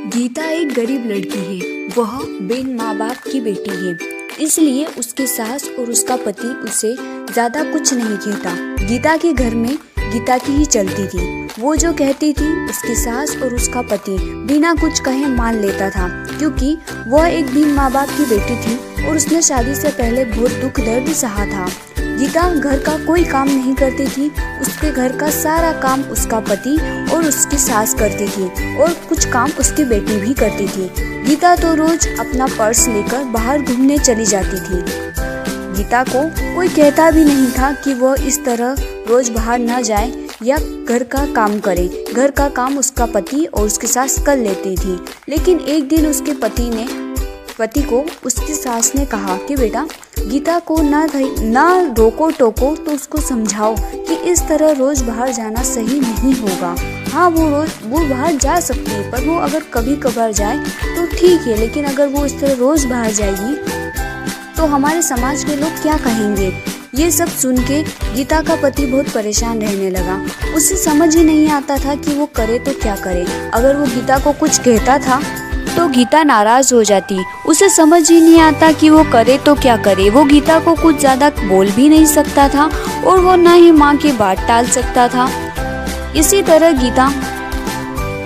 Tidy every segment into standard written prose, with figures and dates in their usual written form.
गीता एक गरीब लड़की है। वह बिन माँ बाप की बेटी है, इसलिए उसकी सास और उसका पति उसे ज्यादा कुछ नहीं कहता। गीता के घर में गीता की ही चलती थी। वो जो कहती थी उसकी सास और उसका पति बिना कुछ कहे मान लेता था, क्योंकि वह एक बिन माँ बाप की बेटी थी और उसने शादी से पहले बहुत दुख दर्द सहा था। गीता घर का कोई काम नहीं करती थी। उसके घर का सारा काम उसका पति और उसकी सास करती थी और कुछ काम उसकी बेटी भी करती थी। गीता तो रोज अपना पर्स लेकर बाहर घूमने चली जाती थी। गीता को कोई कहता भी नहीं था कि वह इस तरह रोज बाहर न जाए या घर का काम करे। घर का काम उसका पति और उसकी सास कर लेती थी। लेकिन एक दिन उसके पति को उसकी सास ने कहा कि बेटा, गीता को ना रोको टोको तो उसको समझाओ कि इस तरह रोज बाहर जाना सही नहीं होगा। हाँ, वो बाहर जा सकती है, पर वो अगर कभी कभार जाए तो ठीक है, लेकिन अगर वो इस तरह रोज बाहर जाएगी तो हमारे समाज के लोग क्या कहेंगे। ये सब सुन के गीता का पति बहुत परेशान रहने लगा। उसे समझ ही नहीं आता था कि वो करे तो क्या करे। अगर वो गीता को कुछ कहता था तो गीता नाराज हो जाती। उसे समझ ही नहीं आता कि वो करे तो क्या करे। वो गीता को कुछ ज्यादा बोल भी नहीं सकता था और वो ना ही माँ की बात टाल सकता था। इसी तरह गीता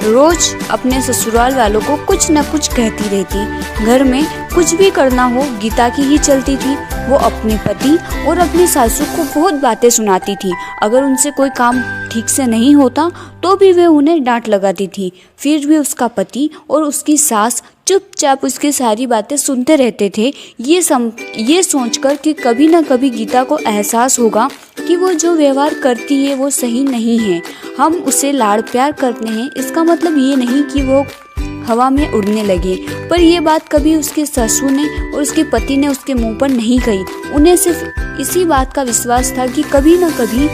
रोज अपने ससुराल वालों को कुछ न कुछ कहती रहती। घर में कुछ भी करना हो गीता की ही चलती थी। वो अपने पति और अपनी सासू को बहुत बातें सुनाती थी। अगर उनसे कोई काम ठीक से नहीं होता तो भी वे उन्हें डांट लगाती थी। फिर भी उसका पति और उसकी सास चुपचाप उसकी सारी बातें सुनते रहते थे, ये सोचकर कि कभी न कभी गीता को एहसास होगा कि वो जो व्यवहार करती है वो सही नहीं है। हम उसे लाड़ प्यार करते हैं, इसका मतलब ये नहीं कि वो हवा में उड़ने लगे। पर यह बात कभी उसके ससुर ने और उसके पति ने उसके मुंह पर नहीं कही। उन्हें सिर्फ इसी बात का विश्वास था कि कभी न कभी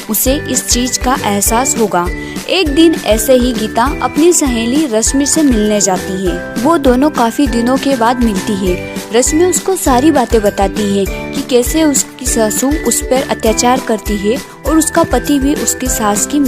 उसे इस चीज का एहसास होगा। एक दिन ऐसे ही गीता अपनी सहेली रश्मि से मिलने जाती है। वो दोनों काफी दिनों के बाद मिलती है। रश्मि उसको सारी बातें बताती है कि कैसे उसकी सासू उस पर अत्याचार करती है और उसका पति भी उसकी सास की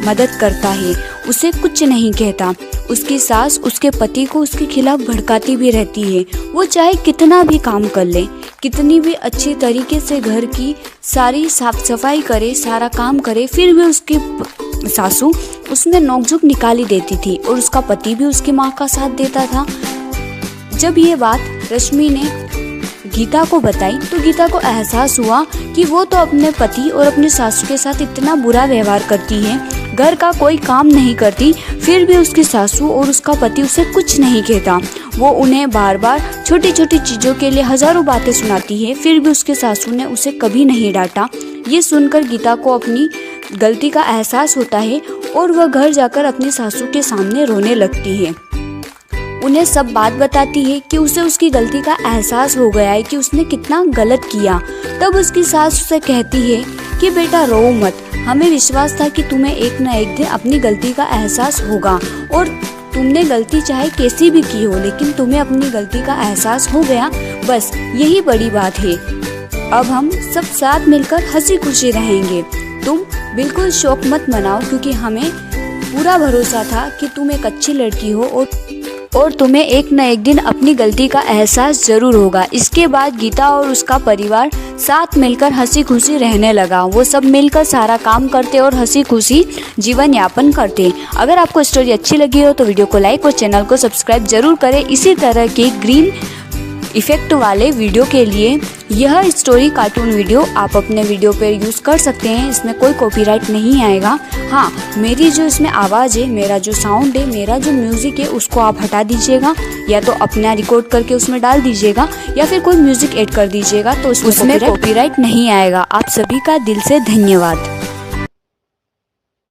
मदद करता है, उसे कुछ नहीं कहता। उसकी सास उसके पति को उसके खिलाफ भड़काती भी रहती है। वो चाहे कितना भी काम कर ले, कितनी भी अच्छी तरीके से घर की सारी साफ सफाई करे, सारा काम करे, फिर भी उसकी सासू उसमें नोकझोंक निकाली देती थी और उसका पति भी उसकी माँ का साथ देता था। जब ये बात रश्मि ने गीता को बताई तो गीता को एहसास हुआ कि वो तो अपने पति और अपने सासू के साथ इतना बुरा व्यवहार करती है, घर का कोई काम नहीं करती, फिर भी उसकी सासू और उसका पति उसे कुछ नहीं कहता। वो उन्हें बार बार छोटी छोटी चीज़ों के लिए हजारों बातें सुनाती है, फिर भी उसके सासू ने उसे कभी नहीं डांटा। ये सुनकर गीता को अपनी गलती का एहसास होता है और वह घर जाकर अपनी सासू के सामने रोने लगती है। उन्हें सब बात बताती है कि उसे उसकी गलती का एहसास हो गया है कि उसने कितना गलत किया। तब उसकी सास उसे कहती है कि बेटा रो मत, हमें विश्वास था कि तुम्हें एक न एक दिन अपनी गलती का एहसास होगा और तुमने गलती चाहे कैसी भी की हो, लेकिन तुम्हें अपनी गलती का एहसास हो गया, बस यही बड़ी बात है। अब हम सब साथ मिलकर हंसी खुशी रहेंगे। तुम बिल्कुल शौक मत मनाओ, क्योंकि हमें पूरा भरोसा था कि तुम एक अच्छी लड़की हो और तुम्हें एक न एक दिन अपनी गलती का एहसास जरूर होगा। इसके बाद गीता और उसका परिवार साथ मिलकर हंसी खुशी रहने लगा। वो सब मिलकर सारा काम करते और हंसी खुशी जीवन यापन करते। अगर आपको स्टोरी अच्छी लगी हो तो वीडियो को लाइक और चैनल को सब्सक्राइब जरूर करें। इसी तरह के ग्रीन इफेक्ट वाले वीडियो के लिए यह स्टोरी कार्टून वीडियो आप अपने वीडियो पर यूज़ कर सकते हैं। इसमें कोई कॉपीराइट नहीं आएगा। हाँ, मेरी जो इसमें आवाज़ है, मेरा जो साउंड है, मेरा जो म्यूज़िक है, उसको आप हटा दीजिएगा, या तो अपना रिकॉर्ड करके उसमें डाल दीजिएगा या फिर कोई म्यूज़िक ऐड कर दीजिएगा, तो उसमें कॉपीराइट नहीं आएगा। आप सभी का दिल से धन्यवाद।